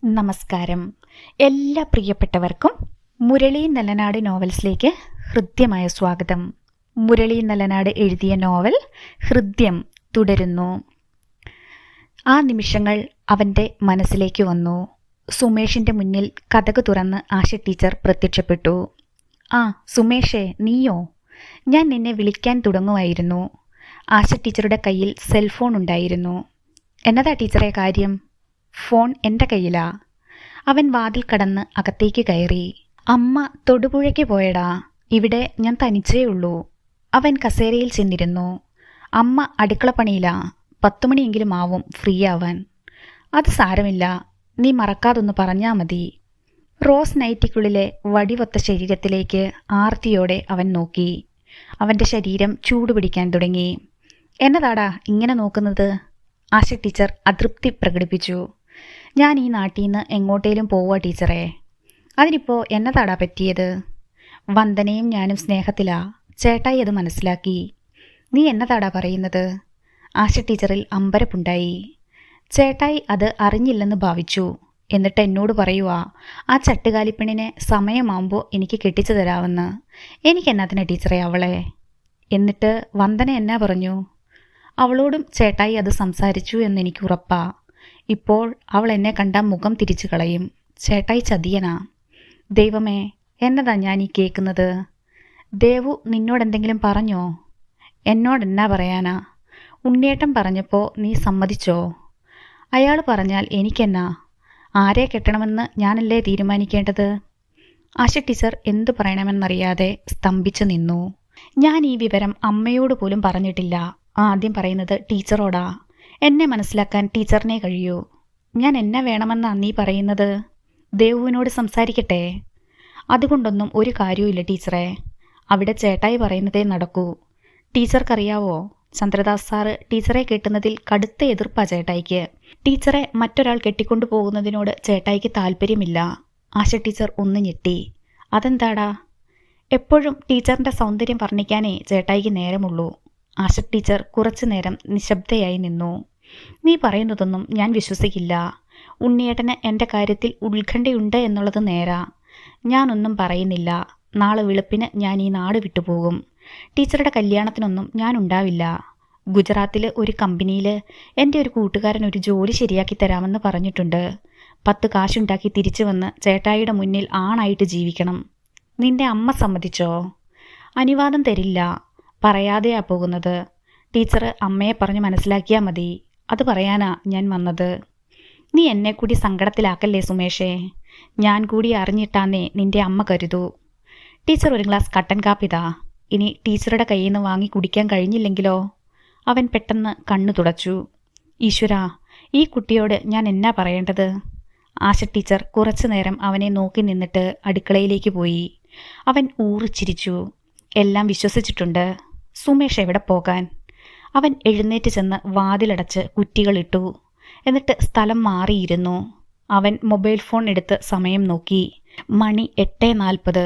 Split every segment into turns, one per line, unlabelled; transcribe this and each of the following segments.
നമസ്കാരം. എല്ലാ പ്രിയപ്പെട്ടവർക്കും മുരളി നല്ലനാട് നോവൽസിലേക്ക് ഹൃദ്യമായ സ്വാഗതം. മുരളി നല്ലനാട് എഴുതിയ നോവൽ ഹൃദ്യം തുടരുന്നു. ആ നിമിഷങ്ങൾ അവൻ്റെ മനസ്സിലേക്ക് വന്നു. സുമേഷിൻ്റെ മുന്നിൽ കതക് തുറന്ന് ആശ ടീച്ചർ പ്രത്യക്ഷപ്പെട്ടു. "ആ സുമേഷേ, നീയോ? ഞാൻ നിന്നെ വിളിക്കാൻ തുടങ്ങുമായിരുന്നു." ആശ ടീച്ചറുടെ കയ്യിൽ സെൽഫോൺ ഉണ്ടായിരുന്നു. "എന്നതാ ടീച്ചറെ കാര്യം?" "ഫോൺ എൻ്റെ കയ്യിലാ." അവൻ വാതിൽ കടന്ന് അകത്തേക്ക് കയറി. "അമ്മ തൊടുപുഴയ്ക്ക് പോയടാ. ഇവിടെ ഞാൻ തനിച്ചേ ഉള്ളൂ." അവൻ കസേരയിൽ ചെന്നിരുന്നു. "അമ്മ അടുക്കളപ്പണിയിലാ. 10 മണിയെങ്കിലും ആവും ഫ്രീ ആവാൻ." "അത് സാരമില്ല, നീ മറക്കാതൊന്ന് പറഞ്ഞാൽ മതി." റോസ് നൈറ്റിക്കുള്ളിലെ വടിവൊത്ത ശരീരത്തിലേക്ക് ആർത്തിയോടെ അവൻ നോക്കി. അവൻ്റെ ശരീരം ചൂടുപിടിക്കാൻ തുടങ്ങി. "എന്നതാടാ ഇങ്ങനെ നോക്കുന്നത്?" ആശ ടീച്ചർ അതൃപ്തി പ്രകടിപ്പിച്ചു. "ഞാൻ ഈ നാട്ടിൽ നിന്ന് എങ്ങോട്ടേലും പോവാ ടീച്ചറെ." "അതിനിപ്പോൾ എന്നതാടാ പറ്റിയത്?" "വന്ദനയും ഞാനും സ്നേഹത്തിലാ. ചേട്ടായി അത് മനസ്സിലാക്കി." "നീ എന്നതാടാ പറയുന്നത്?" ആശ ടീച്ചറിൽ അമ്പരപ്പുണ്ടായി. "ചേട്ടായി അത് അറിഞ്ഞില്ലെന്ന് ഭാവിച്ചു. എന്നിട്ട് എന്നോട് പറയുവാ ആ ചട്ടുകാലിപ്പെണ്ണിനെ സമയമാകുമ്പോൾ എനിക്ക് കെട്ടിച്ചു തരാമെന്ന്. എനിക്കെന്നാത്തിനാ ടീച്ചറെ അവളെ?" "എന്നിട്ട് വന്ദന എന്നാ പറഞ്ഞു?" "അവളോടും ചേട്ടായി അത് സംസാരിച്ചു എന്നെനിക്ക് ഉറപ്പാ. ഇപ്പോൾ അവൾ എന്നെ കണ്ടാൽ മുഖം തിരിച്ചു കളയും. ചേട്ടായി ചതിയനാ." "ദൈവമേ, എന്നതാ ഞാൻ ഈ കേൾക്കുന്നത്? ദേവു നിന്നോടെന്തെങ്കിലും പറഞ്ഞോ?" "എന്നോടെന്നാ പറയാനാ? ഉണ്ണിയേട്ടൻ പറഞ്ഞപ്പോൾ നീ സമ്മതിച്ചോ?" "അയാൾ പറഞ്ഞാൽ എനിക്കെന്നാ? ആരെ കെട്ടണമെന്ന് ഞാനല്ലേ തീരുമാനിക്കേണ്ടത്?" ആശ ടീച്ചർ എന്തു പറയണമെന്നറിയാതെ സ്തംഭിച്ചു നിന്നു. "ഞാൻ ഈ വിവരം അമ്മയോട് പോലും പറഞ്ഞിട്ടില്ല. ആദ്യം പറയുന്നത് ടീച്ചറോടാ. എന്നെ മനസ്സിലാക്കാൻ ടീച്ചറിനെ കഴിയൂ." "ഞാൻ എന്നെ വേണമെന്നാ നീ പറയുന്നത്? ദേവുവിനോട് സംസാരിക്കട്ടെ?" "അതുകൊണ്ടൊന്നും ഒരു കാര്യവുമില്ല ടീച്ചറെ. അവിടെ ചേട്ടായി പറയുന്നതേ നടക്കൂ. ടീച്ചർക്കറിയാവോ, ചന്ദ്രദാസ് സാറ് ടീച്ചറെ കെട്ടുന്നതിൽ കടുത്ത എതിർപ്പാ ചേട്ടായിക്ക്. ടീച്ചറെ മറ്റൊരാൾ കെട്ടിക്കൊണ്ടു പോകുന്നതിനോട് ചേട്ടായിക്ക് താല്പര്യമില്ല." ആശ ടീച്ചർ ഒന്ന് ഞെട്ടി. "അതെന്താടാ?" "എപ്പോഴും ടീച്ചറിൻ്റെ സൗന്ദര്യം വർണ്ണിക്കാനേ ചേട്ടായിക്ക് നേരമുള്ളൂ." ആശ ടീച്ചർ കുറച്ചു നേരം നിശബ്ദയായി നിന്നു. "നീ പറയുന്നതൊന്നും ഞാൻ വിശ്വസിക്കില്ല. ഉണ്ണിയേട്ടന് എൻ്റെ കാര്യത്തിൽ ഉത്കണ്ഠയുണ്ട് എന്നുള്ളത് നേരാ. ഞാനൊന്നും പറയുന്നില്ല. നാളെ വെളുപ്പിന് ഞാൻ ഈ നാട് വിട്ടുപോകും. ടീച്ചറുടെ കല്യാണത്തിനൊന്നും ഞാൻ ഉണ്ടാവില്ല. ഗുജറാത്തിൽ ഒരു കമ്പനിയിൽ എൻ്റെ ഒരു കൂട്ടുകാരൻ ഒരു ജോലി ശരിയാക്കി തരാമെന്ന് പറഞ്ഞിട്ടുണ്ട്. 10 കാശുണ്ടാക്കി തിരിച്ചു വന്ന് ചേട്ടായിയുടെ മുന്നിൽ ആണായിട്ട് ജീവിക്കണം." "നിന്റെ അമ്മ സമ്മതിച്ചോ?" "അനുവാദം തരില്ല. പറയാതെയാ പോകുന്നത്. ടീച്ചർ അമ്മയെ പറഞ്ഞ് മനസ്സിലാക്കിയാൽ മതി. അത് പറയാനാ ഞാൻ വന്നത്." "നീ എന്നെ കൂടി സങ്കടത്തിലാക്കല്ലേ സുമേഷേ. ഞാൻ കൂടി അറിഞ്ഞിട്ടാന്നേ നിന്റെ അമ്മ കരുതൂ." "ടീച്ചർ ഒരു ഗ്ലാസ് കട്ടൻ കാപ്പിതാ. ഇനി ടീച്ചറുടെ കയ്യിൽ നിന്ന് വാങ്ങി കുടിക്കാൻ കഴിഞ്ഞില്ലെങ്കിലോ?" അവൻ പെട്ടെന്ന് കണ്ണു തുടച്ചു. "ഈശ്വരാ, ഈ കുട്ടിയോട് ഞാൻ എന്നാ പറയേണ്ടത്?" ആശ ടീച്ചർ കുറച്ചു നേരം അവനെ നോക്കി നിന്നിട്ട് അടുക്കളയിലേക്ക് പോയി. അവൻ ഊറിച്ചിരിച്ചു. എല്ലാം വിശ്വസിച്ചിട്ടുണ്ട്. സുമേഷ് എവിടെ പോകാൻ? അവൻ എഴുന്നേറ്റ് ചെന്ന് വാതിലടച്ച് കുറ്റികളിട്ടു. എന്നിട്ട് സ്ഥലം മാറിയിരുന്നു. അവൻ മൊബൈൽ ഫോൺ എടുത്ത് സമയം നോക്കി. മണി 8:40.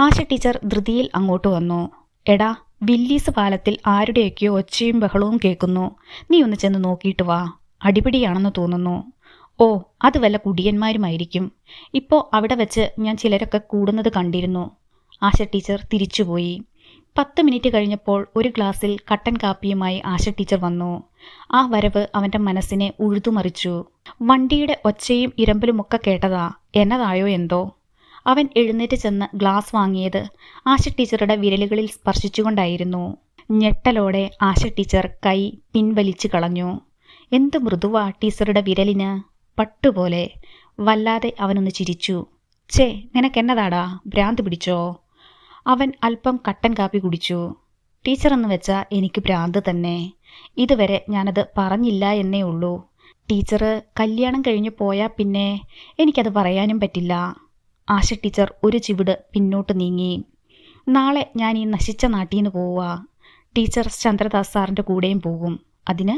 ആശ ടീച്ചർ ധൃതിയിൽ അങ്ങോട്ട് വന്നു. "എടാ, വില്ലീസ് പാലത്തിൽ ആരുടെയൊക്കെയോ ഒച്ചയും ബഹളവും കേൾക്കുന്നു. നീ ഒന്ന് ചെന്ന് നോക്കിയിട്ട് വാ. അടിപിടിയാണെന്ന് തോന്നുന്നു." "ഓ, അത് വല്ല കുടിയന്മാരുമായിരിക്കും. ഇപ്പോൾ അവിടെ വെച്ച് ഞാൻ ചിലരൊക്കെ കൂടുന്നത് കണ്ടിരുന്നു." ആശ ടീച്ചർ തിരിച്ചുപോയി. 10 മിനിറ്റ് കഴിഞ്ഞപ്പോൾ ഒരു ഗ്ലാസ്സിൽ കട്ടൻ കാപ്പിയുമായി ആശ ടീച്ചർ വന്നു. ആ വരവ് അവൻ്റെ മനസ്സിനെ ഉഴുതുമറിച്ചു. വണ്ടിയുടെ ഒച്ചയും ഇരമ്പലുമൊക്കെ കേട്ടതാ. എന്നതായോ എന്തോ. അവൻ എഴുന്നേറ്റ് ചെന്ന് ഗ്ലാസ് വാങ്ങിയത് ആശ ടീച്ചറുടെ വിരലുകളിൽ സ്പർശിച്ചുകൊണ്ടായിരുന്നു. ഞെട്ടലോടെ ആശ ടീച്ചർ കൈ പിൻവലിച്ചു കളഞ്ഞു. എന്ത് മൃദുവാ ടീച്ചറുടെ വിരലിന്. പട്ടുപോലെ. വല്ലാതെ അവനൊന്ന് ചിരിച്ചു. "ഛേ, നിനക്കെന്നതാടാ, ഭ്രാന്ത് പിടിച്ചോ?" അവൻ അല്പം കട്ടൻ കാപ്പി കുടിച്ചു. "ടീച്ചറെന്ന് വെച്ചാൽ എനിക്ക് ഭ്രാന്ത് തന്നെ. ഇതുവരെ ഞാനത് പറഞ്ഞില്ല എന്നേ ഉള്ളൂ. ടീച്ചർ കല്യാണം കഴിഞ്ഞ് പോയാൽ പിന്നെ എനിക്കത് പറയാനും പറ്റില്ല." ആശ ടീച്ചർ ഒരു ചുവട് പിന്നോട്ട് നീങ്ങി. "നാളെ ഞാൻ ഈ നശിച്ച നാട്ടിൽ നിന്ന് പോവുക. ടീച്ചർ ചന്ദ്രദാസ് സാറിൻ്റെ കൂടെയും പോകും." "അതിന്?"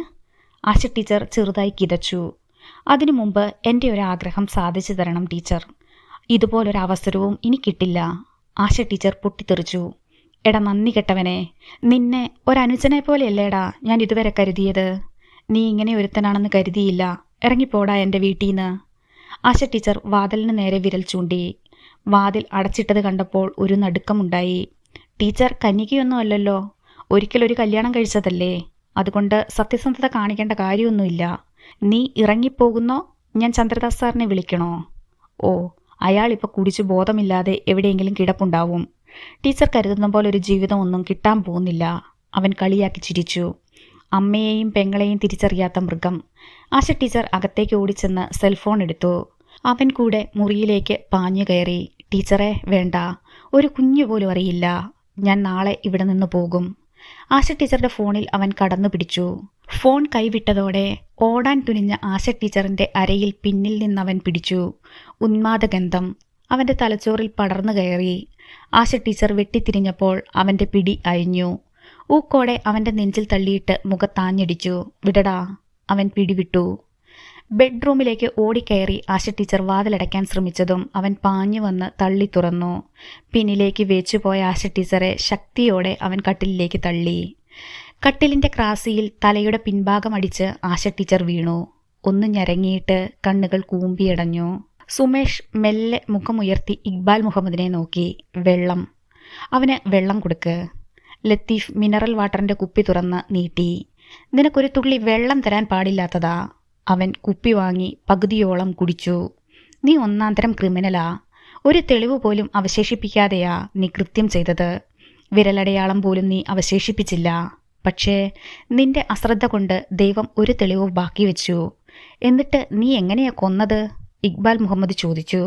ആശ ടീച്ചർ ചെറുതായി കിതച്ചു. "അതിനു മുമ്പ് എൻ്റെ ഒരാഗ്രഹം സാധിച്ചു തരണം ടീച്ചർ. ഇതുപോലൊരവസരവും ഇനി കിട്ടില്ല." ആശ ടീച്ചർ പൊട്ടിത്തെറിച്ചു. "എടാ നന്ദി കെട്ടവനെ, നിന്നെ ഒരനുജനെ പോലെയല്ലേടാ ഞാൻ ഇതുവരെ കരുതിയത്. നീ ഇങ്ങനെ ഒരുത്തനാണെന്ന് കരുതിയില്ല. ഇറങ്ങിപ്പോടാ എൻ്റെ വീട്ടിൽ നിന്ന്." ആശ ടീച്ചർ വാതിലിന് നേരെ വിരൽ ചൂണ്ടി. വാതിൽ അടച്ചിട്ടത് കണ്ടപ്പോൾ ഒരു നടുക്കമുണ്ടായി. ടീച്ചർ കന്യകയൊന്നും അല്ലല്ലോ, ഒരിക്കലൊരു കല്യാണം കഴിച്ചതല്ലേ, അതുകൊണ്ട് സത്യസന്ധത കാണിക്കേണ്ട കാര്യമൊന്നുമില്ല. നീ ഇറങ്ങിപ്പോകുന്നോ, ഞാൻ ചന്ദ്രദാസ് സാറിനെ വിളിക്കണോ? ഓ, അയാൾ ഇപ്പോൾ കുടിച്ചു ബോധമില്ലാതെ എവിടെയെങ്കിലും കിടപ്പുണ്ടാവും. ടീച്ചർ കരുതുന്ന പോലെ ഒരു ജീവിതം ഒന്നും കിട്ടാൻ പോകുന്നില്ല. അവൻ കളിയാക്കി ചിരിച്ചു. അമ്മയെയും പെങ്ങളെയും തിരിച്ചറിയാത്ത മൃഗം. ആശ ടീച്ചർ അകത്തേക്ക് ഓടിച്ചെന്ന് സെൽഫോൺ എടുത്തു. അവൻ കൂടെ മുറിയിലേക്ക് പാഞ്ഞു കയറി. ടീച്ചറെ വേണ്ട, ഒരു കുഞ്ഞു പോലും അറിയില്ല. ഞാൻ നാളെ ഇവിടെ നിന്ന് പോകും. ആശ ടീച്ചറുടെ ഫോണിൽ അവൻ കടന്നു പിടിച്ചു. ഫോൺ കൈവിട്ടതോടെ ഓടാൻ തുനിഞ്ഞ ആശ ടീച്ചറിന്റെ അരയിൽ പിന്നിൽ നിന്നവൻ പിടിച്ചു. ഉന്മാദഗന്ധം അവന്റെ തലച്ചോറിൽ പടർന്നു കയറി. ആശ ടീച്ചർ വെട്ടിത്തിരിഞ്ഞപ്പോൾ അവന്റെ പിടി അയഞ്ഞു. ഊക്കോടെ അവന്റെ നെഞ്ചിൽ തള്ളിയിട്ട് മുഖത്താഞ്ഞടിച്ചു. വിടടാ. അവൻ പിടിവിട്ടു. ബെഡ്റൂമിലേക്ക് ഓടിക്കയറി ആശ ടീച്ചർ വാതിലടയ്ക്കാൻ ശ്രമിച്ചതും അവൻ പാഞ്ഞു വന്ന് തള്ളി തുറന്നു. പിന്നിലേക്ക് വേച്ചുപോയ ആശ ടീച്ചറെ ശക്തിയോടെ അവൻ കട്ടിലിലേക്ക് തള്ളി. കട്ടിലിന്റെ ക്രാസിയിൽ തലയുടെ പിൻഭാഗം അടിച്ച് ആശ ടീച്ചർ വീണു. ഒന്ന് ഞരങ്ങിയിട്ട് കണ്ണുകൾ കൂമ്പിയടഞ്ഞു. സുമേഷ് മെല്ലെ മുഖമുയർത്തി ഇക്ബാൽ മുഹമ്മദിനെ നോക്കി. വെള്ളം. അവന് വെള്ളം കൊടുക്ക്. ലത്തീഫ് മിനറൽ വാട്ടറിന്റെ കുപ്പി തുറന്ന് നീട്ടി. നിനക്കൊരു തുള്ളി വെള്ളം തരാൻ പാടില്ലാത്തതാ. അവൻ കുപ്പി വാങ്ങി പകുതിയോളം കുടിച്ചു. നീ ഒന്നാന്തരം ക്രിമിനലാ. ഒരു തെളിവ് പോലും അവശേഷിപ്പിക്കാതെയാ നീ കൃത്യം ചെയ്തത്. വിരലടയാളം പോലും നീ അവശേഷിപ്പിച്ചില്ല. പക്ഷേ നിന്റെ അശ്രദ്ധ കൊണ്ട് ദൈവം ഒരു തെളിവ് ബാക്കി വെച്ചു. എന്നിട്ട് നീ എങ്ങനെയാ കൊന്നത്? ഇക്ബാൽ മുഹമ്മദ് ചോദിച്ചു.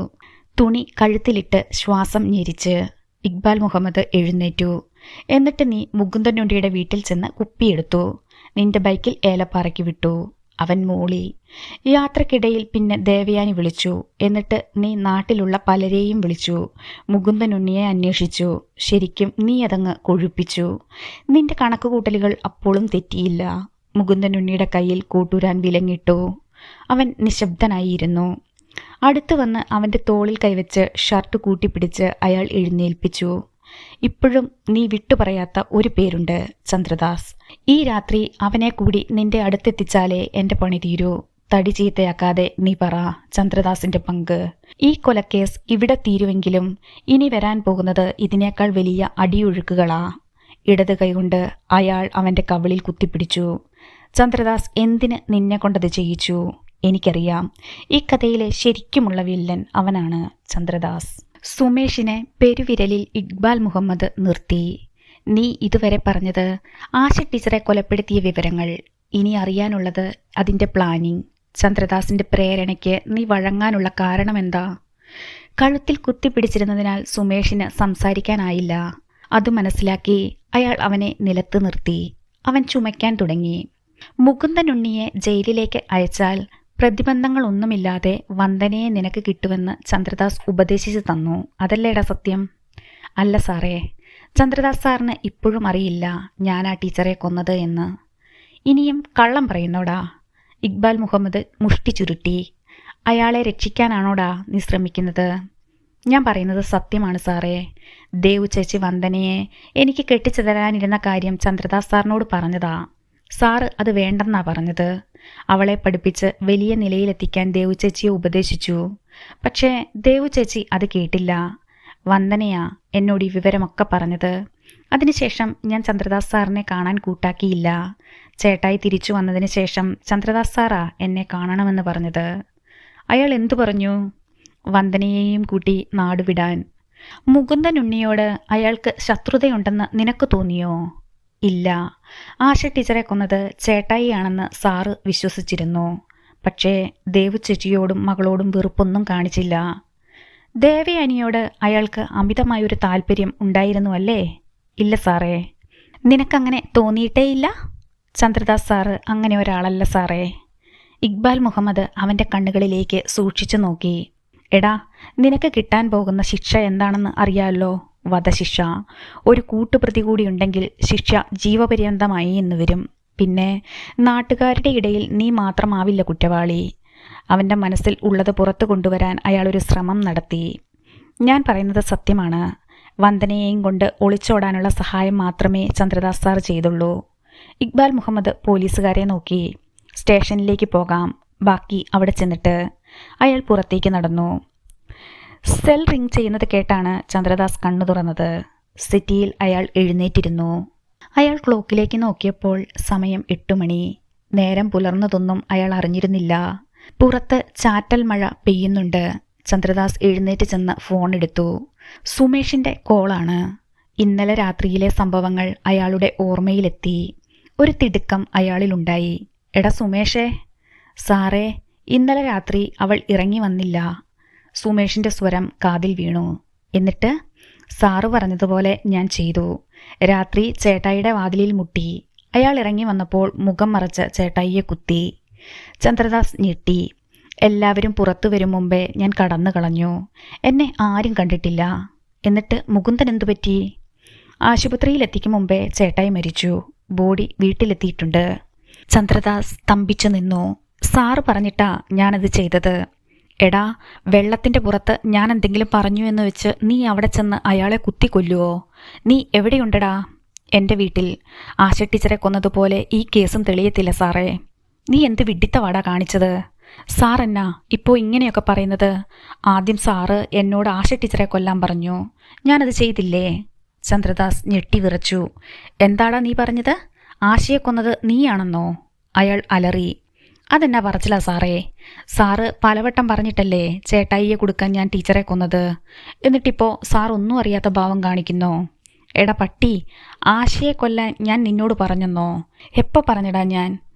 തുണി കഴുത്തിലിട്ട് ശ്വാസം ഞെരിച്ച്. ഇക്ബാൽ മുഹമ്മദ് എഴുന്നേറ്റു. എന്നിട്ട് നീ മുകുന്ദനുണ്ടിയുടെ വീട്ടിൽ ചെന്ന് കുപ്പിയെടുത്തു. നിന്റെ ബൈക്കിൽ ഏലപ്പാറയ്ക്ക് വിട്ടു. അവൻ മൂളി. യാത്രക്കിടയിൽ പിന്നെ ദേവയാനി വിളിച്ചു. എന്നിട്ട് നീ നാട്ടിലുള്ള പലരെയും വിളിച്ചു. മുകുന്ദനുണ്ണിയെ അന്വേഷിച്ചു. ശരിക്കും നീ അതങ്ങ് കൊഴുപ്പിച്ചു. നിന്റെ കണക്കുകൂട്ടലുകൾ അപ്പോഴും തെറ്റിയില്ല. മുകുന്ദനുണ്ണിയുടെ കയ്യിൽ കൂട്ടൂരാൻ വിലങ്ങിട്ടു. അവൻ നിശബ്ദനായിരുന്നു. അടുത്തു വന്ന് അവന്റെ തോളിൽ കൈവച്ച് ഷർട്ട് കൂട്ടിപ്പിടിച്ച് അയാൾ എഴുന്നേൽപ്പിച്ചു. ഇപ്പോഴും നീ വിട്ടുപറയാത്ത ഒരു പേരുണ്ട്, ചന്ദ്രദാസ്. ഈ രാത്രി അവനെ കൂടി നിന്റെ അടുത്തെത്തിച്ചാലേ എന്റെ പണി തീരൂ. തടി ചീത്തയാക്കാതെ നീ പറ ചന്ദ്രദാസിന്റെ പങ്ക്. ഈ കൊലക്കേസ് ഇവിടെ തീരുവെങ്കിലും ഇനി വരാൻ പോകുന്നത് ഇതിനേക്കാൾ വലിയ അടിയൊഴുക്കുകളാ. ഇടത് കൈകൊണ്ട് അയാൾ അവന്റെ കവിളിൽ കുത്തിപ്പിടിച്ചു. ചന്ദ്രദാസ് എന്തിന് നിന്നെ കൊണ്ടത് ചെയ്യിച്ചു? എനിക്കറിയാം. ഈ കഥയിലെ ശരിക്കുമുള്ള വില്ലൻ അവനാണ്, ചന്ദ്രദാസ്. സുമേഷിനെ പെരുവിരലിൽ ഇക്ബാൽ മുഹമ്മദ് നിർത്തി. നീ ഇതുവരെ പറഞ്ഞത് ആശ ടീച്ചറെ കൊലപ്പെടുത്തിയ വിവരങ്ങൾ. ഇനി അറിയാനുള്ളത് അതിന്റെ പ്ലാനിംഗ്. ചന്ദ്രദാസിന്റെ പ്രേരണയ്ക്ക് നീ വഴങ്ങാനുള്ള കാരണം എന്താ? കഴുത്തിൽ കുത്തിപ്പിടിച്ചിരുന്നതിനാൽ സുമേഷിന് സംസാരിക്കാനായില്ല. അത് മനസ്സിലാക്കി അയാൾ അവനെ നിലത്ത് നിർത്തി. അവൻ ചുമയ്ക്കാൻ തുടങ്ങി. മുകുന്ദനുണ്ണിയെ ജയിലിലേക്ക് അയച്ചാൽ പ്രതിബന്ധങ്ങളൊന്നുമില്ലാതെ വന്ദനയെ നിനക്ക് കിട്ടുമെന്ന് ചന്ദ്രദാസ് ഉപദേശിച്ചു തന്നു. അതല്ലേടാ സത്യം? അല്ല സാറേ, ചന്ദ്രദാസ് സാറിന് ഇപ്പോഴും അറിയില്ല ഞാനാ ടീച്ചറെ കൊന്നത് എന്ന്. ഇനിയും കള്ളം പറയുന്നോടാ? ഇക്ബാൽ മുഹമ്മദ് മുഷ്ടി ചുരുട്ടി. അയാളെ രക്ഷിക്കാനാണോടാ നീ ശ്രമിക്കുന്നത്? ഞാൻ പറയുന്നത് സത്യമാണ് സാറേ. ദേവു ചേച്ചി വന്ദനയെ എനിക്ക് കെട്ടിച്ചു തരാനിരുന്ന കാര്യം ചന്ദ്രദാസ് സാറിനോട് പറഞ്ഞതാ. സാറ് അത് വേണ്ടെന്നാ പറഞ്ഞത്. അവളെ പഠിപ്പിച്ച് വലിയ നിലയിലെത്തിക്കാൻ ദേവു ചേച്ചിയെ ഉപദേശിച്ചു. പക്ഷേ ദേവു ചേച്ചി അത് കേട്ടില്ല. വന്ദനയാ എന്നോട് ഈ വിവരമൊക്കെ പറഞ്ഞത്. അതിനുശേഷം ഞാൻ ചന്ദ്രദാസ് സാറിനെ കാണാൻ കൂട്ടാക്കിയില്ല. ചേട്ടായി തിരിച്ചു വന്നതിന് ശേഷം ചന്ദ്രദാസ് സാറാ എന്നെ കാണണമെന്ന് പറഞ്ഞത്. അയാൾ എന്തു പറഞ്ഞു? വന്ദനയെയും കൂട്ടി നാടുവിടാൻ. മുകുന്ദനുണ്ണിയോട് അയാൾക്ക് ശത്രുതയുണ്ടെന്ന് നിനക്ക് തോന്നിയോ? ഇല്ല. ആശ ടീച്ചറെ കൊന്നത് ചേട്ടായിയാണെന്ന് സാറ് വിശ്വസിച്ചിരുന്നു. പക്ഷേ ദേവു ചേച്ചിയോടും മകളോടും വെറുപ്പൊന്നും കാണിച്ചില്ല. ദേവയാനിയോട് അയാൾക്ക് അമിതമായൊരു താല്പര്യം ഉണ്ടായിരുന്നു അല്ലേ? ഇല്ല സാറേ. നിനക്കങ്ങനെ തോന്നിയിട്ടേയില്ല? ചന്ദ്രദാസ് സാറ് അങ്ങനെ ഒരാളല്ല സാറേ. ഇക്ബാൽ മുഹമ്മദ് അവൻ്റെ കണ്ണുകളിലേക്ക് സൂക്ഷിച്ചു നോക്കി. എടാ, നിനക്ക് കിട്ടാൻ പോകുന്ന ശിക്ഷ എന്താണെന്ന് അറിയാമല്ലോ. വധശിക്ഷ. ഒരു കൂട്ടുപ്രതി കൂടിയുണ്ടെങ്കിൽ ശിക്ഷ ജീവപര്യന്തമായി എന്ന് വരും. പിന്നെ നാട്ടുകാരുടെ ഇടയിൽ നീ മാത്രമാവില്ല കുറ്റവാളി. അവൻ്റെ മനസ്സിൽ ഉള്ളത് പുറത്തു കൊണ്ടുവരാൻ അയാളൊരു ശ്രമം നടത്തി. ഞാൻ പറയുന്നത് സത്യമാണ്. വന്ദനയെയും കൊണ്ട് ഒളിച്ചോടാനുള്ള സഹായം മാത്രമേ ചന്ദ്രദാസ് സാർ ചെയ്തുള്ളൂ. ഇക്ബാൽ മുഹമ്മദ് പോലീസുകാരെ നോക്കി. സ്റ്റേഷനിലേക്ക് പോകാം, ബാക്കി അവിടെ ചെന്നിട്ട്. അയാൾ പുറത്തേക്ക് നടന്നു. സെൽ റിംഗ് ചെയ്യുന്നത് കേട്ടാണ് ചന്ദ്രദാസ് കണ്ണു തുറന്നത്. സിറ്റിയിൽ അയാൾ എഴുന്നേറ്റിരുന്നു. അയാൾ ക്ലോക്കിലേക്ക് നോക്കിയപ്പോൾ സമയം 8 മണി. നേരം പുലർന്നതൊന്നും അയാൾ അറിഞ്ഞിരുന്നില്ല. പുറത്ത് ചാറ്റൽ മഴ പെയ്യുന്നുണ്ട്. ചന്ദ്രദാസ് എഴുന്നേറ്റ് ചെന്ന് ഫോൺ എടുത്തു. സുമേഷിൻ്റെ കോളാണ്. ഇന്നലെ രാത്രിയിലെ സംഭവങ്ങൾ അയാളുടെ ഓർമ്മയിലെത്തി. ഒരു തിടുക്കം അയാളിലുണ്ടായി. എടാ സുമേഷേ. സാറേ, ഇന്നലെ രാത്രി അവൾ ഇറങ്ങി വന്നില്ല. സുമേഷിൻ്റെ സ്വരം കാതിൽ വീണു. എന്നിട്ട്? സാറ് പറഞ്ഞതുപോലെ ഞാൻ ചെയ്തു. രാത്രി ചേട്ടായിയുടെ വാതിലിൽ മുട്ടി. അയാൾ ഇറങ്ങി വന്നപ്പോൾ മുഖം മറച്ച് ചേട്ടായിയെ കുത്തി. ചന്ദ്രദാസ് ഞെട്ടി. എല്ലാവരും പുറത്തു വരും മുമ്പേ ഞാൻ കടന്നു കളഞ്ഞു. എന്നെ ആരും കണ്ടിട്ടില്ല. എന്നിട്ട് മുകുന്ദൻ എന്തു പറ്റി? ആശുപത്രിയിൽ എത്തിക്കും മുമ്പേ ചേട്ടായി മരിച്ചു. ബോഡി വീട്ടിലെത്തിയിട്ടുണ്ട്. ചന്ദ്രദാസ് സ്തംഭിച്ചു നിന്നു. സാറ് പറഞ്ഞിട്ടാ ഞാനത് ചെയ്തത്. എടാ, വെള്ളത്തിൻ്റെ പുറത്ത് ഞാൻ എന്തെങ്കിലും പറഞ്ഞു എന്ന് വെച്ച് നീ അവിടെ ചെന്ന് അയാളെ കുത്തിക്കൊല്ലുവോ? നീ എവിടെയുണ്ടടാ? എൻ്റെ വീട്ടിൽ. ആശ ടീച്ചറെ കൊന്നതുപോലെ ഈ കേസും തെളിയത്തില്ല സാറേ. നീ എന്ത് വിഡ്ഢിത്തവാടാ കാണിച്ചത്? സാർ എന്നാ ഇപ്പോൾ ഇങ്ങനെയൊക്കെ പറയുന്നത്? ആദ്യം സാറ് എന്നോട് ആശ ടീച്ചറെ കൊല്ലാൻ പറഞ്ഞു. ഞാനത് ചെയ്തില്ലേ? ചന്ദ്രദാസ് ഞെട്ടി വിറച്ചു. എന്താടാ നീ പറഞ്ഞത്? ആശയെ കൊന്നത് നീയാണെന്നോ? അയാൾ അലറി. അതെന്നാ പറച്ചില്ല സാറേ. സാറ് പലവട്ടം പറഞ്ഞിട്ടല്ലേ ചേട്ടായിയെ കൊടുക്കാൻ ഞാൻ ടീച്ചറെ കൊന്നത്. എന്നിട്ടിപ്പോൾ സാർ ഒന്നും അറിയാത്ത ഭാവം കാണിക്കുന്നോ? എടാ പട്ടി, ആശയെ കൊല്ലാൻ ഞാൻ നിന്നോട് പറഞ്ഞെന്നോ? എപ്പോൾ പറഞ്ഞടാ ഞാൻ?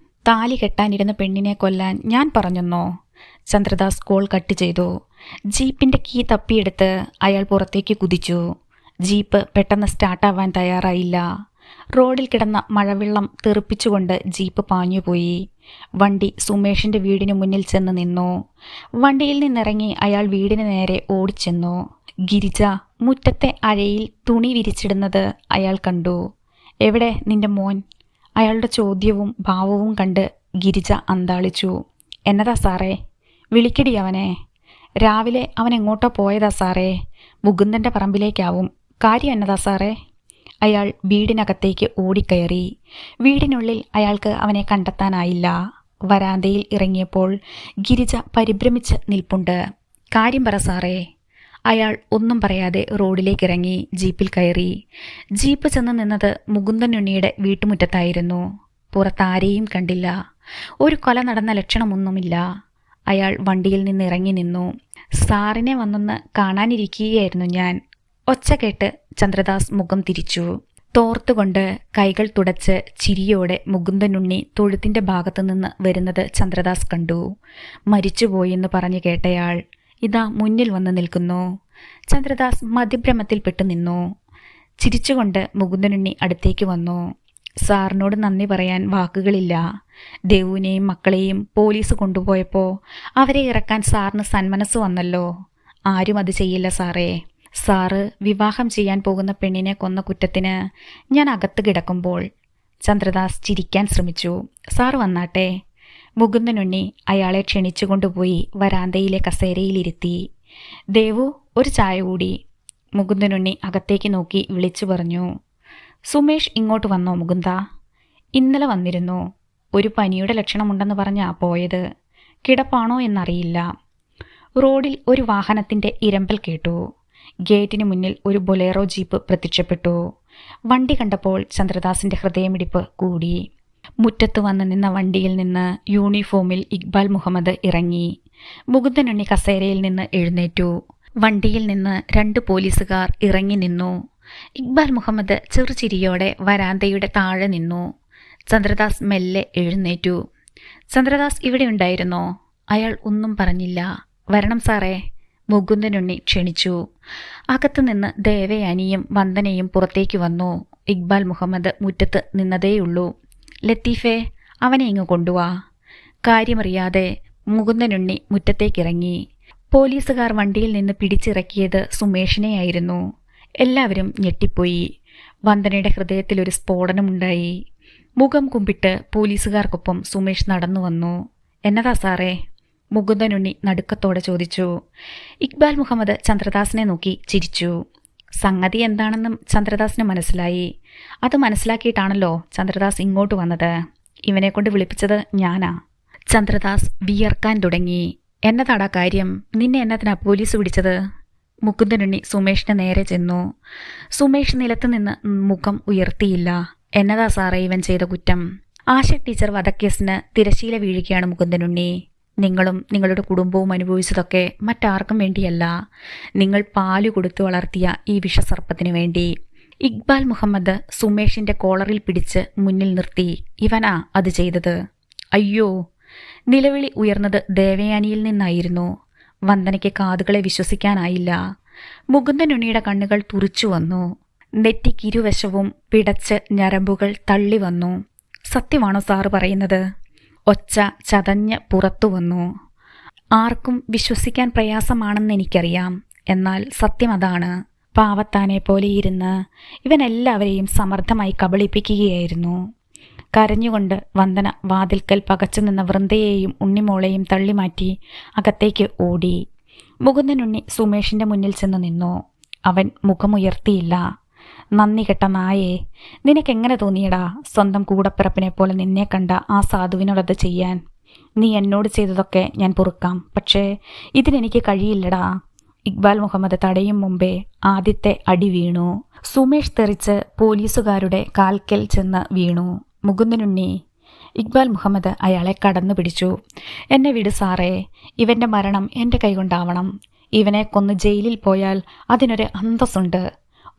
താലി കെട്ടാനിരുന്ന പെണ്ണിനെ കൊല്ലാൻ ഞാൻ പറഞ്ഞെന്നോ? ചന്ദ്രദാസ് കോൾ കട്ട് ചെയ്തു. ജീപ്പിൻ്റെ കീ തപ്പിയെടുത്ത് അയാൾ പുറത്തേക്ക് കുതിച്ചു. ജീപ്പ് പെട്ടെന്ന് സ്റ്റാർട്ടാവാൻ തയ്യാറായില്ല. റോഡിൽ കിടന്ന മഴവെള്ളം തെറിപ്പിച്ചുകൊണ്ട് ജീപ്പ് പാഞ്ഞുപോയി. വണ്ടി സുമേഷിൻ്റെ വീടിന് മുന്നിൽ ചെന്ന് നിന്നു. വണ്ടിയിൽ നിന്നിറങ്ങി അയാൾ വീടിന് നേരെ ഓടിച്ചെന്നു. ഗിരിജ മുറ്റത്തെ അഴയിൽ തുണി വിരിച്ചിടുന്നത് അയാൾ കണ്ടു. എവിടെ നിന്റെ മോൻ? അയാളുടെ ചോദ്യവും ഭാവവും കണ്ട് ഗിരിജ അന്താളിച്ചു. എന്നതാ സാറേ? വിളിക്കടി അവനെ. രാവിലെ അവൻ എങ്ങോട്ടോ പോയതാ സാറേ. മുകുന്ദൻ്റെ പറമ്പിലേക്കാവും. കാര്യം എന്നതാ സാറേ? അയാൾ വീടിനകത്തേക്ക് ഓടിക്കയറി. വീടിനുള്ളിൽ അയാൾക്ക് അവനെ കണ്ടെത്താനായില്ല. വരാന്തയിൽ ഇറങ്ങിയപ്പോൾ ഗിരിജ പരിഭ്രമിച്ച് നിൽപ്പുണ്ട്. കാര്യം പറ സാറേ. അയാൾ ഒന്നും പറയാതെ റോഡിലേക്കിറങ്ങി ജീപ്പിൽ കയറി. ജീപ്പ് ചെന്ന് നിന്നത് മുകുന്ദനുണ്ണിയുടെ വീട്ടുമുറ്റത്തായിരുന്നു. പുറത്താരെയും കണ്ടില്ല. ഒരു കൊല നടന്ന ലക്ഷണമൊന്നുമില്ല. അയാൾ വണ്ടിയിൽ നിന്ന് ഇറങ്ങി നിന്നു. സാറിനെ വന്നൊന്ന് കാണാനിരിക്കുകയായിരുന്നു ഞാൻ. ഒച്ച കേട്ട് ചന്ദ്രദാസ് മുഖം തിരിച്ചു. തോർത്തുകൊണ്ട് കൈകൾ തുടച്ച് ചിരിയോടെ മുകുന്ദനുണ്ണി തൊഴുത്തിൻ്റെ ഭാഗത്തു നിന്ന് വരുന്നത് ചന്ദ്രദാസ് കണ്ടു. മരിച്ചുപോയെന്ന് പറഞ്ഞു കേട്ടയാൾ ഇതാ മുന്നിൽ വന്ന് നിൽക്കുന്നു. ചന്ദ്രദാസ് മതിഭ്രമത്തിൽപ്പെട്ടു നിന്നു. ചിരിച്ചുകൊണ്ട് മുകുന്ദനുണ്ണി അടുത്തേക്ക് വന്നു. സാറിനോട് നന്ദി പറയാൻ വാക്കുകളില്ല. ദേവുവിനെയും മക്കളെയും പോലീസ് കൊണ്ടുപോയപ്പോൾ അവരെ ഇറക്കാൻ സാറിന് സന്മനസ് വന്നല്ലോ. ആരും അത് ചെയ്യില്ല സാറേ. സാറ് വിവാഹം ചെയ്യാൻ പോകുന്ന പെണ്ണിനെ കൊന്ന കുറ്റത്തിന് ഞാൻ അകത്ത് കിടക്കുമ്പോൾ. ചന്ദ്രദാസ് ചിരിക്കാൻ ശ്രമിച്ചു. സാറ് വന്നാട്ടെ. മുകുന്ദനുണ്ണി അയാളെ ക്ഷണിച്ചുകൊണ്ടുപോയി വരാന്തയിലെ കസേരയിലിരുത്തി. ദേവു, ഒരു ചായ കൂടി. മുകുന്ദനുണ്ണി അകത്തേക്ക് നോക്കി വിളിച്ചു പറഞ്ഞു. സുമേഷ് ഇങ്ങോട്ട് വന്നോ മുകുന്ദ? ഇന്നലെ വന്നിരുന്നു. ഒരു പനിയുടെ ലക്ഷണമുണ്ടെന്ന് പറഞ്ഞാ പോയത്. കിടപ്പാണോ എന്നറിയില്ല. റോഡിൽ ഒരു വാഹനത്തിൻ്റെ ഇരമ്പൽ കേട്ടു. ഗേറ്റിന് മുന്നിൽ ഒരു ബൊലേറോ ജീപ്പ് പ്രത്യക്ഷപ്പെട്ടു. വണ്ടി കണ്ടപ്പോൾ ചന്ദ്രദാസിൻ്റെ ഹൃദയമിടിപ്പ് കൂടി. മുറ്റത്ത് വന്ന് നിന്ന വണ്ടിയിൽ നിന്ന് യൂണിഫോമിൽ ഇക്ബാൽ മുഹമ്മദ് ഇറങ്ങി. മുകുന്ദനുണ്ണി കസേരയിൽ നിന്ന് എഴുന്നേറ്റു. വണ്ടിയിൽ നിന്ന് 2 പോലീസുകാർ ഇറങ്ങി നിന്നു. ഇക്ബാൽ മുഹമ്മദ് ചെറുചിരിയോടെ വരാന്തയുടെ താഴെ നിന്നു. ചന്ദ്രദാസ് മെല്ലെ എഴുന്നേറ്റു. ചന്ദ്രദാസ് ഇവിടെ ഉണ്ടായിരുന്നോ? അയാൾ ഒന്നും പറഞ്ഞില്ല. വരണം സാറേ. മുകുന്ദനുണ്ണി ക്ഷണിച്ചു. അകത്തുനിന്ന് ദേവയാനിയും വന്ദനയും പുറത്തേക്ക് വന്നു. ഇക്ബാൽ മുഹമ്മദ് മുറ്റത്ത് നിന്നതേയുള്ളൂ. ലത്തീഫേ, അവനെ ഇങ്ങ് കൊണ്ടുവാ. കാര്യമറിയാതെ മുകുന്ദനുണ്ണി മുറ്റത്തേക്കിറങ്ങി. പോലീസുകാർ വണ്ടിയിൽ നിന്ന് പിടിച്ചിറക്കിയത് സുമേഷിനെയായിരുന്നു. എല്ലാവരും ഞെട്ടിപ്പോയി. വന്ദനയുടെ ഹൃദയത്തിലൊരു സ്ഫോടനമുണ്ടായി. മുഖം കുമ്പിട്ട് പോലീസുകാർക്കൊപ്പം സുമേഷ് നടന്നു വന്നു. എന്നതാ സാറേ? മുകുന്ദനുണ്ണി നടുക്കത്തോടെ ചോദിച്ചു. ഇക്ബാൽ മുഹമ്മദ് ചന്ദ്രദാസിനെ നോക്കി ചിരിച്ചു. സംഗതി എന്താണെന്നും ചന്ദ്രദാസിന് മനസ്സിലായി. അത് മനസ്സിലാക്കിയിട്ടാണല്ലോ ചന്ദ്രദാസ് ഇങ്ങോട്ട് വന്നത്. ഇവനെ കൊണ്ട് വിളിപ്പിച്ചത് ഞാനാ. ചന്ദ്രദാസ് വിയർക്കാൻ തുടങ്ങി. എന്നതാടാ കാര്യം? നിന്നെ എന്നതിനാ പോലീസ് പിടിച്ചത്? മുകുന്ദനുണ്ണി സുമേഷിന് നേരെ ചെന്നു. സുമേഷ് നിലത്തുനിന്ന് മുഖം ഉയർത്തിയില്ല. എന്നതാ സാറേ ഇവൻ ചെയ്ത കുറ്റം? ആശ ടീച്ചർ വധക്കേസിന് തിരശീല വീഴുകയാണ് മുകുന്ദനുണ്ണി. നിങ്ങളും നിങ്ങളുടെ കുടുംബവും അനുഭവിച്ചതൊക്കെ മറ്റാർക്കും വേണ്ടിയല്ല. നിങ്ങൾ പാലു കൊടുത്തു വളർത്തിയ ഈ വിഷസർപ്പത്തിനു വേണ്ടി. ഇക്ബാൽ മുഹമ്മദ് സുമേഷിന്റെ കോളറിൽ പിടിച്ച് മുന്നിൽ നിർത്തി. ഇവനാ അത് ചെയ്തത്. അയ്യോ! നിലവിളി ഉയർന്നത് ദേവയാനിയിൽ നിന്നായിരുന്നു. വന്ദനയ്ക്ക് കാതുകളെ വിശ്വസിക്കാനായില്ല. മുകുന്ദനുണ്ണിയുടെ കണ്ണുകൾ തുറിച്ചു വന്നു. നെറ്റിക്കിരുവശവും പിടച്ച് ഞരമ്പുകൾ തള്ളി വന്നു. സത്യമാണോ സാറ് പറയുന്നത്? ഒച്ച ചതഞ്ഞ് പുറത്തു വന്നു. ആർക്കും വിശ്വസിക്കാൻ പ്രയാസമാണെന്ന് എനിക്കറിയാം. എന്നാൽ സത്യം അതാണ്. പാവത്താനെ പോലെ ഇരുന്ന് ഇവൻ എല്ലാവരെയും സമർത്ഥമായി കബളിപ്പിക്കുകയായിരുന്നു. കരഞ്ഞുകൊണ്ട് വന്ദന വാതിൽക്കൽ പകച്ചു നിന്ന വൃന്ദയെയും ഉണ്ണിമോളെയും തള്ളിമാറ്റി അകത്തേക്ക് ഓടി. മുകുന്ദനുണ്ണി സുമേഷിന്റെ മുന്നിൽ ചെന്ന് നിന്നു. അവൻ മുഖമുയർത്തിയില്ല. നന്ദി കെട്ട നായേ, നിനക്കെങ്ങനെ തോന്നിയടാ സ്വന്തം കൂടപ്പിറപ്പിനെ പോലെ നിന്നെ കണ്ട ആ സാധുവിനോടത് ചെയ്യാൻ? നീ എന്നോട് ചെയ്തതൊക്കെ ഞാൻ പൊറുക്കാം, പക്ഷേ ഇതിനെനിക്ക് കഴിയില്ലടാ. ഇക്ബാൽ മുഹമ്മദ് തടയും മുമ്പേ ആദ്യത്തെ അടി വീണു. സുമേഷ് തെറിച്ച് പോലീസുകാരുടെ കാൽക്കൽ ചെന്ന് വീണു. മുകുന്ദനുണ്ണി! ഇക്ബാൽ മുഹമ്മദ് അയാളെ കടന്നു പിടിച്ചു. എന്നെ വിട് സാറേ. ഇവന്റെ മരണം എൻ്റെ കൈകൊണ്ടാവണം. ഇവനെ കൊന്ന് ജയിലിൽ പോയാൽ അതിനൊരു അന്തസ്സുണ്ട്.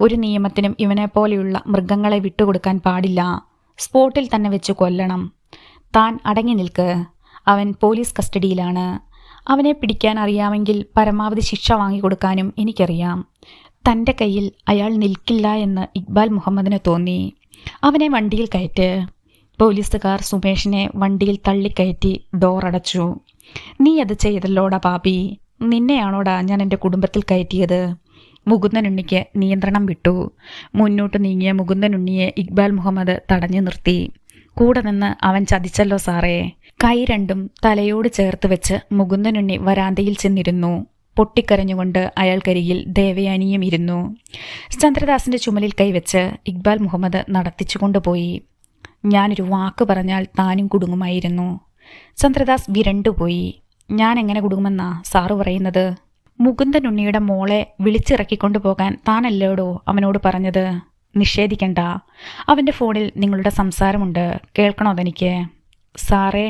ഒരു നിയമത്തിനും ഇവനെ പോലെയുള്ള മൃഗങ്ങളെ വിട്ടുകൊടുക്കാൻ പാടില്ല. സ്പോട്ടിൽ തന്നെ വെച്ച് കൊല്ലണം. താൻ അടങ്ങി നിൽക്ക്. അവൻ പോലീസ് കസ്റ്റഡിയിലാണ്. അവനെ പിടിക്കാൻ അറിയാമെങ്കിൽ പരമാവധി ശിക്ഷ വാങ്ങിക്കൊടുക്കാനും എനിക്കറിയാം. തൻ്റെ കയ്യിൽ അയാൾ നിൽക്കില്ല എന്ന് ഇക്ബാൽ മുഹമ്മദിന് തോന്നി. അവനെ വണ്ടിയിൽ കയറ്റ്. പോലീസുകാർ സുമേഷിനെ വണ്ടിയിൽ തള്ളിക്കയറ്റി ഡോറടച്ചു. നീ അത് ചെയ്തല്ലോടാ പാപി. നിന്നെയാണോടാ ഞാൻ എൻ്റെ കുടുംബത്തിൽ കയറ്റിയത്? മുകുന്ദനുണ്ണിക്ക് നിയന്ത്രണം വിട്ടു. മുന്നോട്ട് നീങ്ങിയ മുകുന്ദനുണ്ണിയെ ഇക്ബാൽ മുഹമ്മദ് തടഞ്ഞു നിർത്തി. കൂടെ നിന്ന് അവൻ ചതിച്ചല്ലോ സാറേ. കൈ രണ്ടും തലയോട് ചേർത്ത് വെച്ച് മുകുന്ദനുണ്ണി വരാന്തയിൽ ചെന്നിരുന്നു. പൊട്ടിക്കരഞ്ഞുകൊണ്ട് അയാൾക്കരികിൽ ദേവയാനിയും ഇരുന്നു. ചന്ദ്രദാസിന്റെ ചുമലിൽ കൈവച്ച് ഇക്ബാൽ മുഹമ്മദ് നടത്തിച്ചുകൊണ്ടുപോയി. ഞാനൊരു വാക്ക് പറഞ്ഞാൽ താനും കുടുങ്ങുമായിരുന്നു. ചന്ദ്രദാസ് വിരണ്ടുപോയി. ഞാൻ എങ്ങനെ കുടുങ്ങുമെന്നാ സാറ് പറയുന്നത്? മുകുന്ദനുണ്ണിയുടെ മോളെ വിളിച്ചിറക്കിക്കൊണ്ടു പോകാൻ താനല്ലോടോ അവനോട് പറഞ്ഞത്? നിഷേധിക്കണ്ട. അവൻ്റെ ഫോണിൽ നിങ്ങളുടെ സംസാരമുണ്ട്. കേൾക്കണോ അതെനിക്ക്? സാറേ,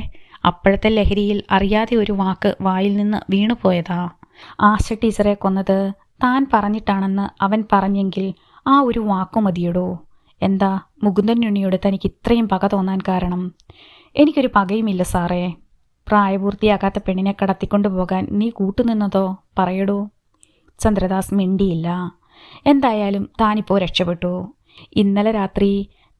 അപ്പോഴത്തെ ലഹരിയിൽ അറിയാതെ ഒരു വാക്ക് വായിൽ നിന്ന് വീണുപോയതാ. ആശ ടീച്ചറെ കൊന്നത് താൻ പറഞ്ഞിട്ടാണെന്ന് അവൻ പറഞ്ഞെങ്കിൽ ആ ഒരു വാക്കു മതിയടോ. എന്താ മുകുന്ദനുണ്ണിയോട് തനിക്ക് ഇത്രയും പക തോന്നാൻ കാരണം? എനിക്കൊരു പകയുമില്ല സാറേ. പ്രായപൂർത്തിയാകാത്ത പെണ്ണിനെ കടത്തിക്കൊണ്ടു പോകാൻ നീ കൂട്ടുനിന്നതോ? പറയടോ. ചന്ദ്രദാസ് മിണ്ടിയില്ല. എന്തായാലും താനിപ്പോൾ രക്ഷപ്പെട്ടു. ഇന്നലെ രാത്രി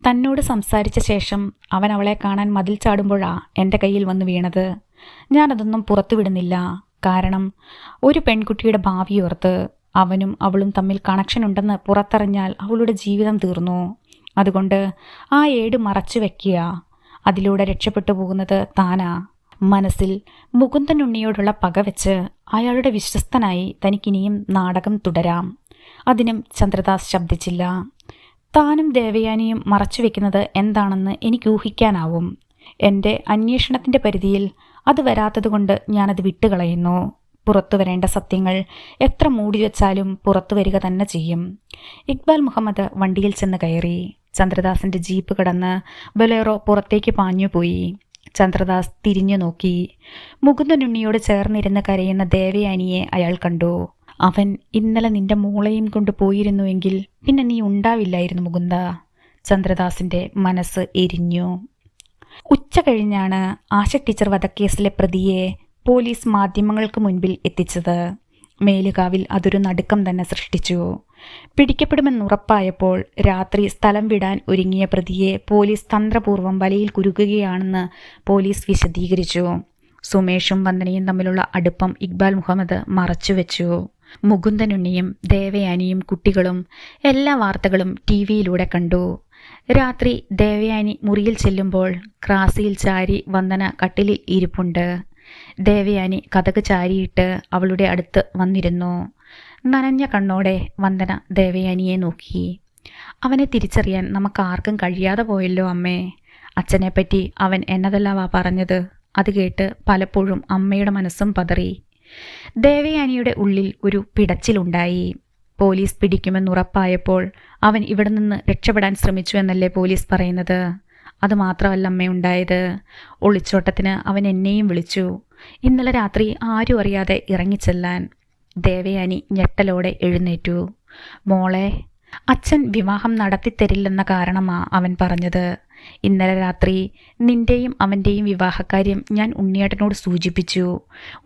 തന്നോട് സംസാരിച്ച ശേഷം അവൻ അവളെ കാണാൻ മതിൽ ചാടുമ്പോഴാ എൻ്റെ കയ്യിൽ വന്ന് വീണത്. ഞാനതൊന്നും പുറത്തുവിടുന്നില്ല. കാരണം ഒരു പെൺകുട്ടിയുടെ ഭാവിയോർത്ത്. അവനും അവളും തമ്മിൽ കണക്ഷൻ ഉണ്ടെന്ന് പുറത്തറിഞ്ഞാൽ അവളുടെ ജീവിതം തീർന്നു. അതുകൊണ്ട് ആ ഏട് മറച്ചു വെക്കുക. അതിലൂടെ രക്ഷപ്പെട്ടു പോകുന്നത് താനാ. മനസ്സിൽ മുകുന്ദനുണ്ണിയോടുള്ള പക വെച്ച് അയാളുടെ വിശ്വസ്തനായി തനിക്കിനിയും നാടകം തുടരാം. അതിനും ചന്ദ്രദാസ് ശബ്ദിച്ചില്ല. താനും ദേവയാനിയും മറച്ചുവെക്കുന്നത് എന്താണെന്ന് എനിക്ക് ഊഹിക്കാനാവും. എൻ്റെ അന്വേഷണത്തിൻ്റെ പരിധിയിൽ അത് വരാത്തതുകൊണ്ട് ഞാനത് വിട്ടുകളയുന്നു. പുറത്തു വരേണ്ട സത്യങ്ങൾ എത്ര മൂടിവെച്ചാലും പുറത്തു വരിക തന്നെ ചെയ്യും. ഇക്ബാൽ മുഹമ്മദ് വണ്ടിയിൽ ചെന്ന് കയറി. ചന്ദ്രദാസിൻ്റെ ജീപ്പ് കടന്ന് ബൊലേറോ പുറത്തേക്ക് പാഞ്ഞുപോയി. ചന്ദ്രദാസ് തിരിഞ്ഞു നോക്കി. മുകുന്ദനുണ്ണിയോട് ചേർന്നിരുന്ന് കരയുന്ന ദേവയാനിയെ അയാൾ കണ്ടു. അവൻ ഇന്നലെ നിന്റെ മോളെയും കൊണ്ട് പോയിരുന്നുവെങ്കിൽ പിന്നെ നീ ഉണ്ടാവില്ലായിരുന്നു മുകുന്ദ. ചന്ദ്രദാസിൻ്റെ മനസ്സ് എരിഞ്ഞു. ഉച്ച കഴിഞ്ഞാണ് ആശ ടീച്ചർ വധക്കേസിലെ പ്രതിയെ പോലീസ് മാധ്യമങ്ങൾക്ക് മുൻപിൽ എത്തിച്ചത്. മേലുകാവിൽ അതൊരു നടുക്കം തന്നെ സൃഷ്ടിച്ചു. പിടിക്കപ്പെടുമെന്നുറപ്പായപ്പോൾ രാത്രി സ്ഥലം വിടാൻ ഒരുങ്ങിയ പ്രതിയെ പോലീസ് തന്ത്രപൂർവ്വം വലയിൽ കുരുക്കുകയാണെന്ന് പോലീസ് വിശദീകരിച്ചു. സുമേഷും വന്ദനയും തമ്മിലുള്ള അടുപ്പം ഇക്ബാൽ മുഹമ്മദ് മറച്ചുവെച്ചു. മുകുന്ദനുണ്ണിയും ദേവയാനിയും കുട്ടികളും എല്ലാ വാർത്തകളും ടിവിയിലൂടെ കണ്ടു. രാത്രി ദേവയാനി മുറിയിൽ ചെല്ലുമ്പോൾ ക്രാസിയിൽ ചാരി വന്ദന കട്ടിലിൽ ഇരിപ്പുണ്ട്. ദേവയാനി കതക് ചാരിയിട്ട് അവളുടെ അടുത്ത് വന്നിരുന്നു. നനഞ്ഞ കണ്ണോടെ വന്ദന ദേവയാനിയെ നോക്കി. അവനെ തിരിച്ചറിയാൻ നമുക്കാർക്കും കഴിയാതെ പോയല്ലോ അമ്മേ. അച്ഛനെപ്പറ്റി അവൻ എന്നതെല്ലാവാ പറഞ്ഞത്? അത് കേട്ട് പലപ്പോഴും അമ്മയുടെ മനസ്സും പതറി. ദേവയാനിയുടെ ഉള്ളിൽ ഒരു പിടച്ചിലുണ്ടായി. പോലീസ് പിടിക്കുമെന്നുറപ്പായപ്പോൾ അവൻ ഇവിടെ നിന്ന് രക്ഷപ്പെടാൻ ശ്രമിച്ചു എന്നല്ലേ പോലീസ് പറയുന്നത്? അതുമാത്രമല്ല അമ്മ ഉണ്ടായത്. ഒളിച്ചോട്ടത്തിന് അവൻ എന്നെയും വിളിച്ചു. ഇന്നലെ രാത്രി ആരും അറിയാതെ ഇറങ്ങിച്ചെല്ലാൻ. ദേവയാനി ഞെട്ടലോടെ എഴുന്നേറ്റു. മോളെ, അച്ഛൻ വിവാഹം നടത്തിത്തരില്ലെന്ന കാരണമാ അവൻ പറഞ്ഞത്. ഇന്നലെ രാത്രി നിന്റെയും അവൻ്റെയും വിവാഹക്കാര്യം ഞാൻ ഉണ്ണിയേട്ടനോട് സൂചിപ്പിച്ചു.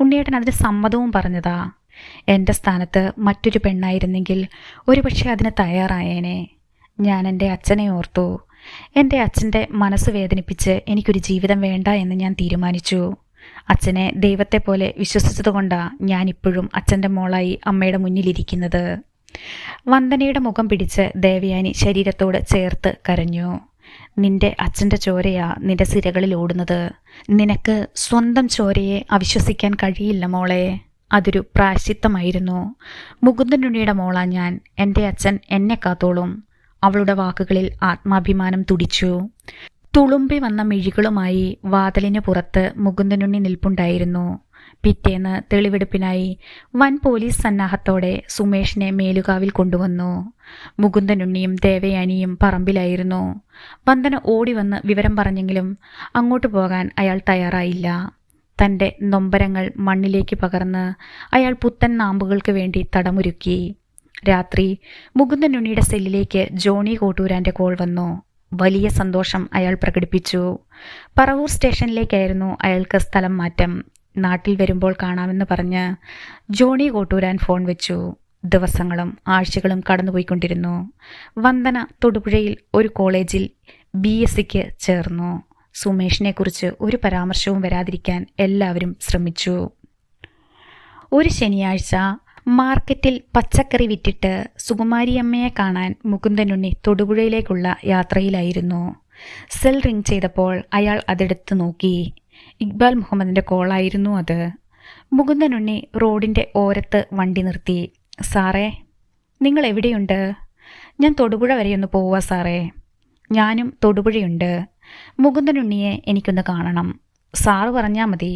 ഉണ്ണിയേട്ടൻ അതിന് സമ്മതവും പറഞ്ഞതാ. എൻ്റെ സ്ഥാനത്ത് മറ്റൊരു പെണ്ണായിരുന്നെങ്കിൽ ഒരുപക്ഷെ അതിന് തയ്യാറായേനെ. ഞാൻ എൻ്റെ അച്ഛനെ ഓർത്തു. എൻ്റെ അച്ഛൻ്റെ മനസ്സ് വേദനിപ്പിച്ച് എനിക്കൊരു ജീവിതം വേണ്ട എന്ന് ഞാൻ തീരുമാനിച്ചു. അച്ഛനെ ദൈവത്തെ പോലെ വിശ്വസിച്ചതുകൊണ്ടാണ് ഞാനിപ്പോഴും അച്ഛൻ്റെ മോളായി അമ്മയുടെ മുന്നിലിരിക്കുന്നത്. വന്ദനയുടെ മുഖം പിടിച്ച് ദേവയാനി ശരീരത്തോട് ചേർത്ത് കരഞ്ഞു. നിന്റെ അച്ഛൻ്റെ ചോരയാ നിന്റെ സിരകളിൽ ഓടുന്നത്. നിനക്ക് സ്വന്തം ചോരയെ അവിശ്വസിക്കാൻ കഴിയില്ല മോളെ. അതൊരു പ്രായശ്ചിത്തമായിരുന്നു. മുകുന്ദനുണ്ണിയുടെ മോളാ ഞാൻ. എൻ്റെ അച്ഛൻ എന്നെ കാത്തോളും. അവളുടെ വാക്കുകളിൽ ആത്മാഭിമാനം തുടിച്ചു. തുളുമ്പി വന്ന മിഴികളുമായി വാതിലിന് പുറത്ത് മുകുന്ദനുണ്ണി നിൽപ്പുണ്ടായിരുന്നു. പിറ്റേന്ന് തെളിവെടുപ്പിനായി വൻ പോലീസ് സന്നാഹത്തോടെ സുമേഷിനെ മേലുകാവിൽ കൊണ്ടുവന്നു. മുകുന്ദനുണ്ണിയും ദേവയാനിയും പറമ്പിലായിരുന്നു. വന്ദന ഓടി വന്ന് വിവരം പറഞ്ഞെങ്കിലും അങ്ങോട്ട് പോകാൻ അയാൾ തയ്യാറായില്ല. തൻ്റെ നൊമ്പരങ്ങൾ മണ്ണിലേക്ക് പകർന്ന് അയാൾ പുത്തൻ നാമ്പുകൾക്ക് വേണ്ടി തടമൊരുക്കി. രാത്രി മുകുന്ദനുണ്ണിയുടെ സെല്ലിലേക്ക് ജോണി കോട്ടൂരാൻ്റെ കോൾ വന്നു. വലിയ സന്തോഷം അയാൾ പ്രകടിപ്പിച്ചു. പറവൂർ സ്റ്റേഷനിലേക്കായിരുന്നു അയാൾക്ക് സ്ഥലം മാറ്റം. നാട്ടിൽ വരുമ്പോൾ കാണാമെന്ന് പറഞ്ഞ് ജോണി കോട്ടൂരാൻ ഫോൺ വെച്ചു. ദിവസങ്ങളും ആഴ്ചകളും കടന്നുപോയിക്കൊണ്ടിരുന്നു. വന്ദന തൊടുപുഴയിൽ ഒരു കോളേജിൽ BScക്ക് ചേർന്നു. സുമേഷിനെക്കുറിച്ച് ഒരു പരാമർശവും വരാതിരിക്കാൻ എല്ലാവരും ശ്രമിച്ചു. ഒരു ശനിയാഴ്ച മാർക്കറ്റിൽ പച്ചക്കറി വിറ്റിട്ട് സുകുമാരിയമ്മയെ കാണാൻ മുകുന്ദനുണ്ണി തൊടുപുഴയിലേക്കുള്ള യാത്രയിലായിരുന്നു. സെൽ റിംഗ് ചെയ്തപ്പോൾ അയാൾ അതെടുത്ത് നോക്കി. ഇക്ബാൽ മുഹമ്മദിൻ്റെ കോളായിരുന്നു അത്. മുകുന്ദനുണ്ണി റോഡിൻ്റെ ഓരത്ത് വണ്ടി നിർത്തി. സാറേ, നിങ്ങൾ എവിടെയുണ്ട്? ഞാൻ തൊടുപുഴ വരെയൊന്ന് പോവുക സാറേ. ഞാനും തൊടുപുഴയുണ്ട്. മുകുന്ദനുണ്ണിയെ എനിക്കൊന്ന് കാണണം. സാറ് പറഞ്ഞാൽ മതി,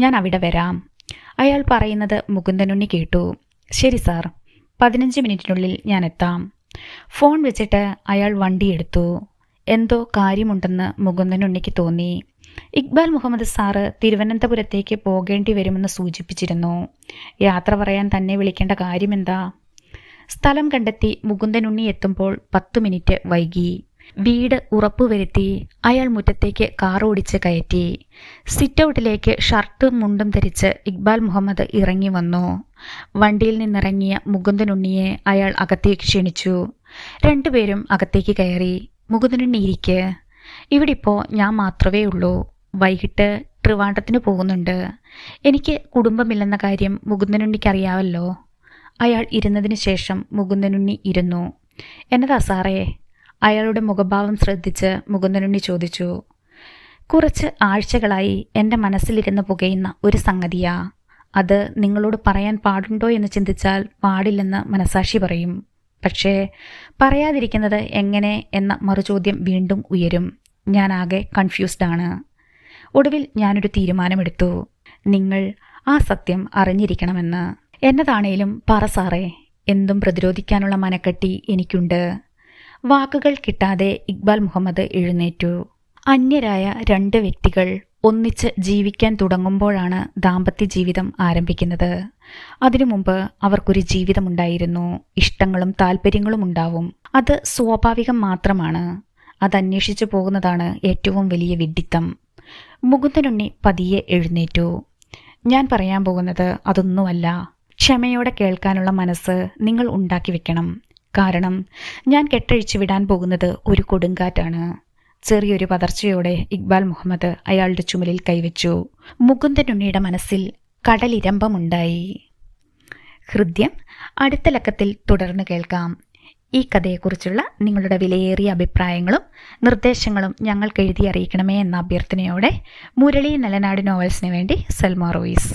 ഞാൻ അവിടെ വരാം. അയാൾ പറയുന്നത് മുകുന്ദനുണ്ണി കേട്ടു. ശരി സാർ, 15 മിനിറ്റിനുള്ളിൽ ഞാൻ എത്താം. ഫോൺ വെച്ചിട്ട് അയാൾ വണ്ടിയെടുത്തു. എന്തോ കാര്യമുണ്ടെന്ന് മുകുന്ദനുണ്ണിക്ക് തോന്നി. ഇക്ബാൽ മുഹമ്മദ് സാറ് തിരുവനന്തപുരത്തേക്ക് പോകേണ്ടി വരുമെന്ന് സൂചിപ്പിച്ചിരുന്നു. യാത്ര പറയാൻ തന്നെ വിളിക്കേണ്ട കാര്യമെന്താ? സ്ഥലം കണ്ടെത്തി മുകുന്ദനുണ്ണി എത്തുമ്പോൾ 10 മിനിറ്റ് വൈകി. വീട് ഉറപ്പുവരുത്തി അയാൾ മുറ്റത്തേക്ക് കാർ ഓടിച്ച് കയറ്റി. സിറ്റൗട്ടിലേക്ക് ഷർട്ടും മുണ്ടും ധരിച്ച് ഇക്ബാൽ മുഹമ്മദ് ഇറങ്ങി വന്നു. വണ്ടിയിൽ നിന്നിറങ്ങിയ മുകുന്ദനുണ്ണിയെ അയാൾ അകത്തേക്ക് ക്ഷണിച്ചു. രണ്ടുപേരും അകത്തേക്ക് കയറി. മുകുന്ദനുണ്ണി ഇരിക്ക്. ഇവിടെ ഇപ്പോൾ ഞാൻ മാത്രമേ ഉള്ളൂ. വൈകിട്ട് ട്രിവാൻഡ്രത്തിന് പോകുന്നുണ്ട്. എനിക്ക് കുടുംബമില്ലെന്ന കാര്യം മുകുന്ദനുണ്ണിക്കറിയാവല്ലോ. അയാൾ ഇരുന്നതിന് ശേഷം മുകുന്ദനുണ്ണി ഇരുന്നു. എന്നതാ സാറേ? അയാളുടെ മുഖഭാവം ശ്രദ്ധിച്ച് മുകുന്ദനുണ്ണി ചോദിച്ചു. കുറച്ച് ആഴ്ചകളായി എൻ്റെ മനസ്സിലിരുന്ന് പുകയുന്ന ഒരു സംഗതിയാ. അത് നിങ്ങളോട് പറയാൻ പാടുണ്ടോ എന്ന് ചിന്തിച്ചാൽ പാടില്ലെന്ന് മനസാക്ഷി പറയും. പക്ഷേ പറയാതിരിക്കുന്നത് എങ്ങനെ എന്ന മറുചോദ്യം വീണ്ടും ഉയരും. ഞാനാകെ കൺഫ്യൂസ്ഡാണ്. ഒടുവിൽ ഞാനൊരു തീരുമാനമെടുത്തു. നിങ്ങൾ ആ സത്യം അറിഞ്ഞിരിക്കണമെന്ന്. എന്നതാണേലും പറ സാറേ. എന്തും പ്രതിരോധിക്കാനുള്ള മനക്കെട്ടി എനിക്കുണ്ട്. വാക്കുകൾ കിട്ടാതെ ഇക്ബാൽ മുഹമ്മദ് എഴുന്നേറ്റു. അന്യരായ 2 വ്യക്തികൾ ഒന്നിച്ച് ജീവിക്കാൻ തുടങ്ങുമ്പോഴാണ് ദാമ്പത്യ ജീവിതം ആരംഭിക്കുന്നത്. അതിനു മുമ്പ് അവർക്കൊരു ജീവിതമുണ്ടായിരുന്നു. ഇഷ്ടങ്ങളും താല്പര്യങ്ങളും ഉണ്ടാവും. അത് സ്വാഭാവികം മാത്രമാണ്. അതന്വേഷിച്ചു പോകുന്നതാണ് ഏറ്റവും വലിയ വിഡ്ഢിത്തം. മുകുന്ദനുണ്ണി പതിയെ എഴുന്നേറ്റു. ഞാൻ പറയാൻ പോകുന്നത് അതൊന്നുമല്ല. ക്ഷമയോടെ കേൾക്കാനുള്ള മനസ്സ് നിങ്ങൾ ഉണ്ടാക്കി വെക്കണം. കാരണം ഞാൻ കെട്ടഴിച്ചു വിടാൻ പോകുന്നത് ഒരു കൊടുങ്കാറ്റാണ്. ചെറിയൊരു പതർച്ചയോടെ ഇക്ബാൽ മുഹമ്മദ് അയാളുടെ ചുമലിൽ കൈവച്ചു. മുകുന്ദനുണ്ണിയുടെ മനസ്സിൽ കടലിരമ്പമുണ്ടായി. ഹൃദ്യം അടുത്ത ലക്കത്തിൽ തുടർന്ന് കേൾക്കാം. ഈ കഥയെക്കുറിച്ചുള്ള നിങ്ങളുടെ വിലയേറിയ അഭിപ്രായങ്ങളും നിർദ്ദേശങ്ങളും ഞങ്ങൾക്ക് എഴുതി അറിയിക്കണമേ എന്ന അഭ്യർത്ഥനയോടെ മുരളി നല്ലനാട് നോവൽസിന് വേണ്ടി സൽമ റോയിസ്.